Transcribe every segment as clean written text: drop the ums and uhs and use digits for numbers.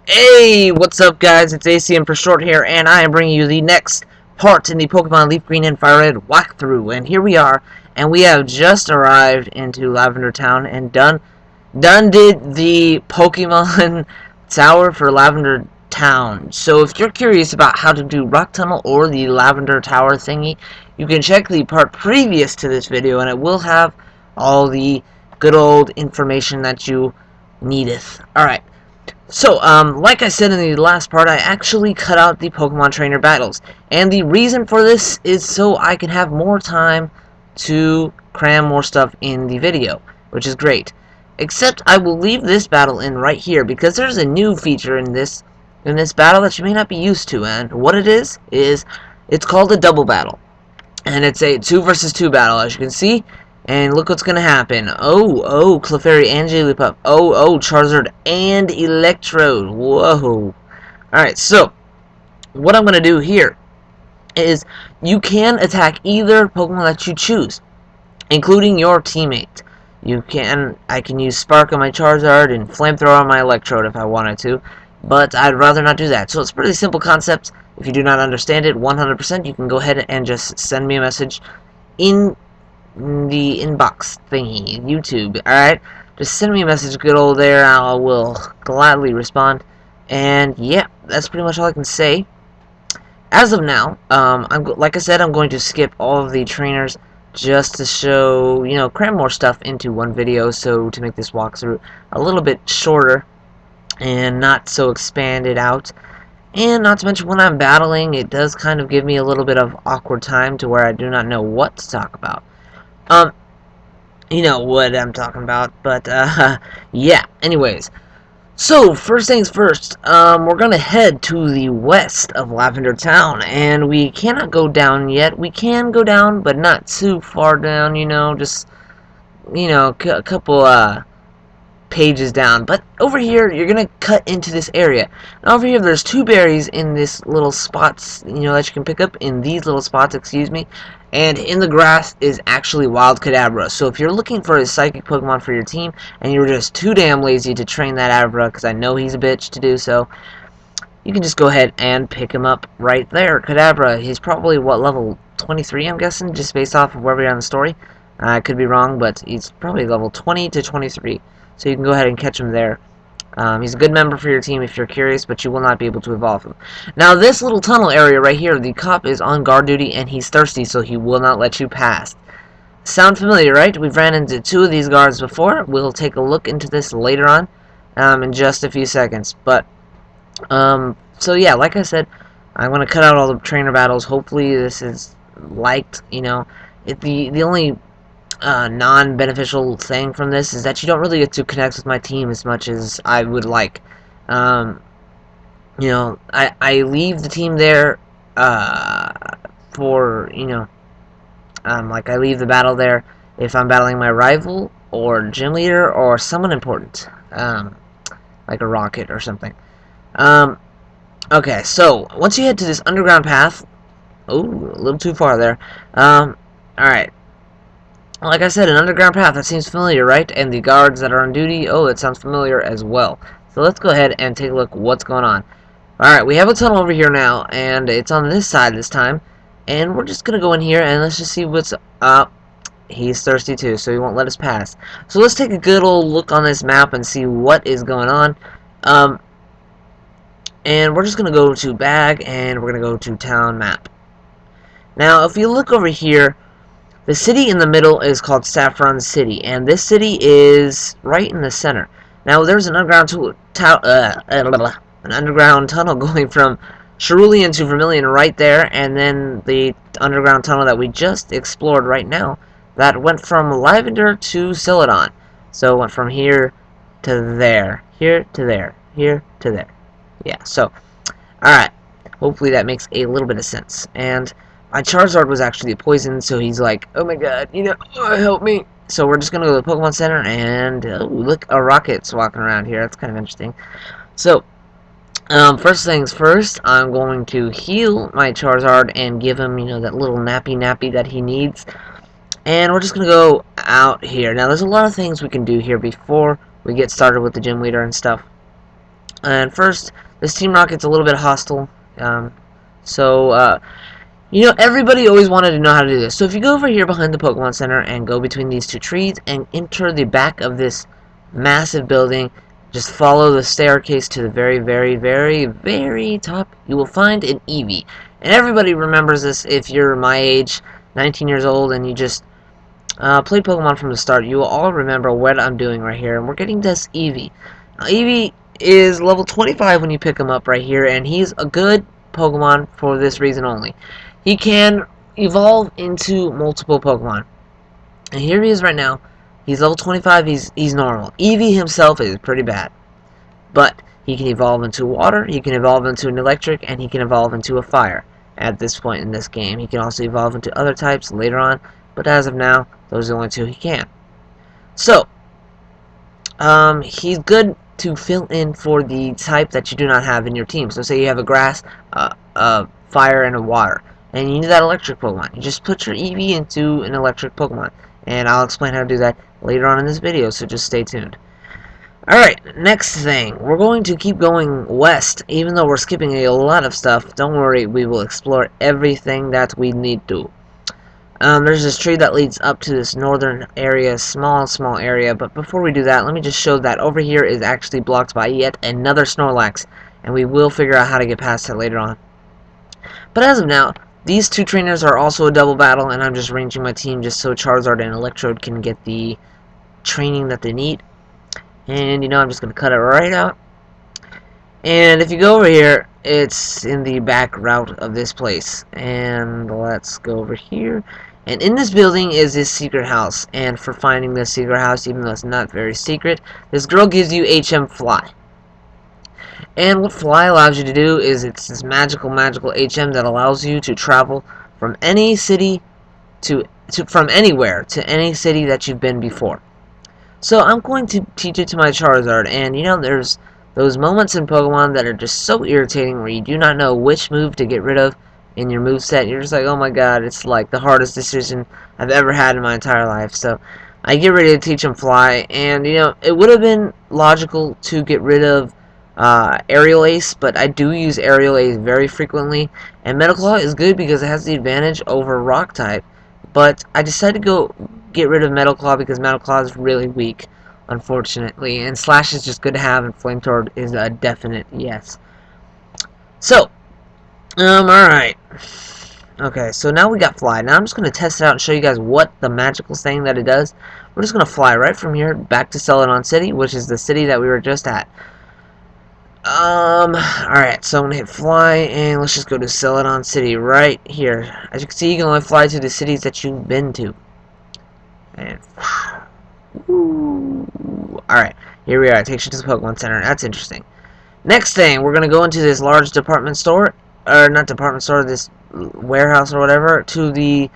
Hey, what's up guys? It's ACM for short here, and I am bringing you the next part in the Pokemon Leaf Green and Fire Red walkthrough. And here we are, and we have just arrived into Lavender Town and done did the Pokemon Tower for Lavender Town. So if you're curious about how to do Rock Tunnel or the Lavender Tower thingy, you can check the part previous to this video, and it will have all the good old information that you needeth. Alright. So, like I said in the last part, I actually cut out the Pokemon Trainer battles. And the reason for this is so I can have more time to cram more stuff in the video, which is great. Except I will leave this battle in right here, because there's a new feature in this battle that you may not be used to. And what it is it's called a double battle. And it's a 2 versus 2 battle, as you can see. And look what's gonna happen. Oh, Clefairy and Jigglypuff. Oh, Charizard and Electrode. Whoa. Alright, so, what I'm gonna do here is you can attack either Pokemon that you choose, including your teammate. I can use Spark on my Charizard and Flamethrower on my Electrode if I wanted to, but I'd rather not do that. So it's a pretty simple concept. If you do not understand it 100%, you can go ahead and just send me a message in the inbox thingy, YouTube. Alright, just send me a message, good old there. I will gladly respond. And yeah, that's pretty much all I can say. As of now, like I said, I'm going to skip all of the trainers just to show, cram more stuff into one video, so to make this walkthrough a little bit shorter and not so expanded out. And not to mention, when I'm battling, it does kind of give me a little bit of awkward time to where I do not know what to talk about. You know what I'm talking about, but, yeah, anyways. So, first things first, we're gonna head to the west of Lavender Town, and we cannot go down yet. We can go down, but not too far down, just, a couple, pages down. But over here, you're gonna cut into this area. And over here, there's 2 berries in this little spots, that you can pick up in these little spots, excuse me. And in the grass is actually wild Kadabra. So if you're looking for a psychic Pokemon for your team, and you're just too damn lazy to train that Kadabra, because I know he's a bitch to do so, you can just go ahead and pick him up right there. Kadabra, he's probably, what, level 23, I'm guessing, just based off of where we are in the story. I could be wrong, but he's probably level 20 to 23. So you can go ahead and catch him there. He's a good member for your team if you're curious, but you will not be able to evolve him. Now, this little tunnel area right here, the cop is on guard duty, and he's thirsty, so he will not let you pass. Sound familiar, right? We've ran into 2 of these guards before. We'll take a look into this later on, in just a few seconds. But, so yeah, like I said, I'm going to cut out all the trainer battles. Hopefully this is liked, the only non-beneficial thing from this is that you don't really get to connect with my team as much as I would like. I leave the team there for, like I leave the battle there if I'm battling my rival or gym leader or someone important, like a rocket or something. Okay, so once you head to this underground path, oh, a little too far there. Alright. Like I said, an underground path, that seems familiar, right? And the guards that are on duty, oh, that sounds familiar as well. So let's go ahead and take a look what's going on. Alright, we have a tunnel over here now, and it's on this side this time. And we're just going to go in here, and let's just see what's up. He's thirsty too, so he won't let us pass. So let's take a good old look on this map and see what is going on. And we're just going to go to bag, and we're going to go to town map. Now, if you look over here, the city in the middle is called Saffron City, and this city is right in the center. Now, there's an underground tunnel going from Cerulean to Vermilion right there, and then the underground tunnel that we just explored right now that went from Lavender to Celadon. So it went from here to there, here to there, here to there. Yeah, so, alright. Hopefully that makes a little bit of sense. And my Charizard was actually poisoned, so he's like, oh my god, help me. So we're just going to go to the Pokemon Center, and look, a rocket's walking around here. That's kind of interesting. So, first things first, I'm going to heal my Charizard and give him, that little nappy that he needs. And we're just going to go out here. Now, there's a lot of things we can do here before we get started with the gym leader and stuff. And first, this Team Rocket's a little bit hostile. So, you know, everybody always wanted to know how to do this. So if you go over here behind the Pokemon Center and go between these two trees and enter the back of this massive building, just follow the staircase to the very, very, very, very top, you will find an Eevee. And everybody remembers this if you're my age, 19 years old, and you just played Pokemon from the start. You will all remember what I'm doing right here. And we're getting this Eevee. Now, Eevee is level 25 when you pick him up right here, and he's a good Pokemon for this reason only. He can evolve into multiple Pokemon. And here he is right now. He's level 25, he's normal. Eevee himself is pretty bad. But he can evolve into water, he can evolve into an electric, and he can evolve into a fire at this point in this game. He can also evolve into other types later on, but as of now, those are the only two he can. So, he's good to fill in for the type that you do not have in your team. So say you have a grass, a fire, and a water, and you need that electric Pokemon. You just put your Eevee into an electric Pokemon, and I'll explain how to do that later on in this video, so just stay tuned. Alright, next thing. We're going to keep going west, even though we're skipping a lot of stuff. Don't worry, we will explore everything that we need to. There's this tree that leads up to this northern area, small area, but before we do that, let me just show that over here is actually blocked by yet another Snorlax, and we will figure out how to get past it later on. But as of now, these two trainers are also a double battle, and I'm just arranging my team just so Charizard and Electrode can get the training that they need. And, you know, I'm just going to cut it right out. And if you go over here, it's in the back route of this place. And let's go over here. And in this building is this secret house. And for finding this secret house, even though it's not very secret, this girl gives you HM Fly. And what Fly allows you to do is it's this magical HM that allows you to travel from any city from anywhere to any city that you've been before. So I'm going to teach it to my Charizard, and you know, there's those moments in Pokemon that are just so irritating where you do not know which move to get rid of in your moveset. You're just like, oh my god, it's like the hardest decision I've ever had in my entire life. So I get ready to teach him Fly, and you know, it would have been logical to get rid of Aerial Ace, but I do use Aerial Ace very frequently, and Metal Claw is good because it has the advantage over Rock type, but I decided to get rid of Metal Claw because Metal Claw is really weak, unfortunately, and Slash is just good to have, and Flamethrower is a definite yes. So, alright. Okay, so now we got Fly. Now I'm just going to test it out and show you guys what the magical thing that it does. We're just going to fly right from here back to Celadon City, which is the city that we were just at. Alright, so I'm going to hit Fly, and let's just go to Celadon City right here. As you can see, you can only fly to the cities that you've been to. And, alright, here we are. It takes you to the Pokemon Center. That's interesting. Next thing, we're going to go into this large department store, or not department store, this warehouse or whatever, to the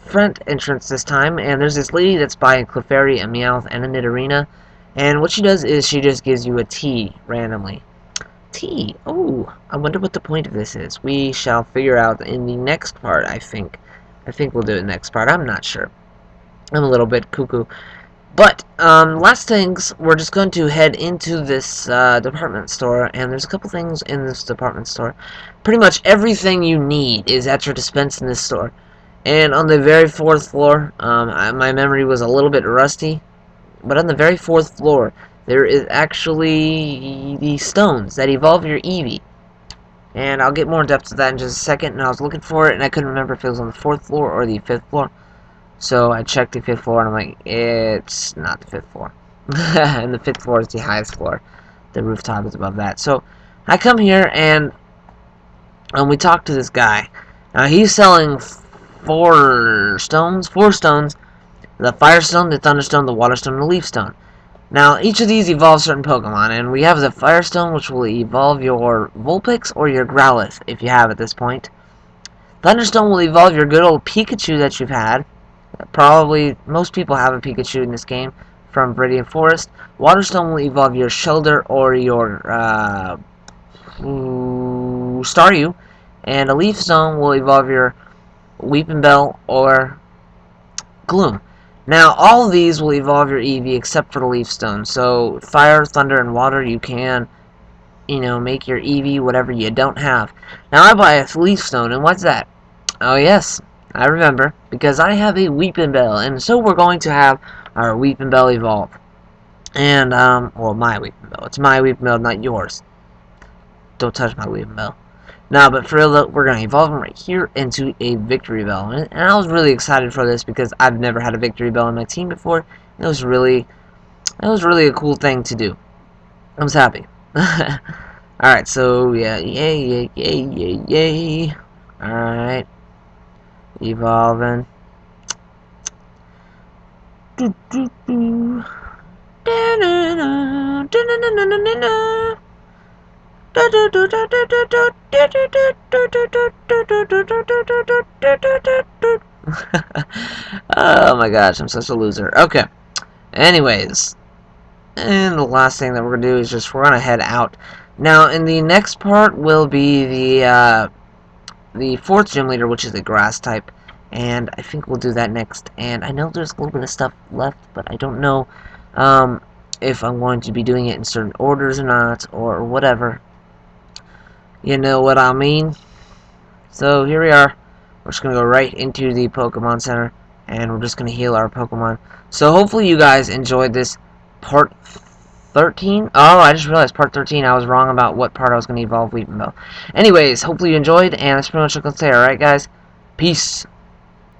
front entrance this time, and there's this lady that's buying Clefairy, a Meowth, and a Nidorina, and what she does is she just gives you a tea randomly. Tea. Oh, I wonder what the point of this is. We shall figure out in the next part, I think. I think we'll do it next part. I'm not sure. I'm a little bit cuckoo. But, last things, we're just going to head into this department store, and there's a couple things in this department store. Pretty much everything you need is at your dispense in this store. And on the very 4th floor, my memory was a little bit rusty, but on the very 4th floor, there is actually the stones that evolve your Eevee. And I'll get more in depth to that in just a second, and I was looking for it, and I couldn't remember if it was on the 4th floor or the 5th floor. So I checked the 5th floor, and I'm like, it's not the 5th floor. And the 5th floor is the highest floor. The rooftop is above that. So I come here, and we talk to this guy. Now, he's selling 4 stones. The Fire Stone, the Thunder Stone, the Water Stone, and the Leaf Stone. Now, each of these evolves certain Pokemon, and we have the Fire Stone, which will evolve your Vulpix or your Growlithe, if you have at this point. Thunderstone will evolve your good old Pikachu that you've had. Probably, most people have a Pikachu in this game from Viridian Forest. Waterstone will evolve your Shellder or your Staryu. And a Leaf Stone will evolve your Weeping Bell or Gloom. Now, all of these will evolve your Eevee except for the Leaf Stone. So, Fire, Thunder, and Water you can you know, make your Eevee whatever you don't have. Now I buy a Leaf Stone, and what's that? Oh yes, I remember, because I have a Weeping Bell, and so we're going to have our Weeping Bell evolve. And, well, my Weeping Bell. It's my Weeping Bell, not yours. Don't touch my Weeping Bell. No, but for real, we're going to evolve him right here into a Victory Bell. And I was really excited for this because I've never had a Victory Bell in my team before. It was really a cool thing to do. I was happy. Alright, so, yeah, yay. Alright. Evolving. Oh my gosh, I'm such a loser. Okay. Anyways, and the last thing that we're gonna do is we're gonna head out. Now, in the next part will be the fourth gym leader, which is the grass type, and I think we'll do that next. And I know there's a little bit of stuff left, but I don't know if I'm going to be doing it in certain orders or not, or whatever. You know what I mean? So here we are. We're just going to go right into the Pokemon Center, and we're just going to heal our Pokemon. So hopefully you guys enjoyed this part 13. Oh, I just realized part 13. I was wrong about what part I was going to evolve Weeping Bell. Anyways, hopefully you enjoyed, and that's pretty much what I'm going to say. Alright, guys? Peace.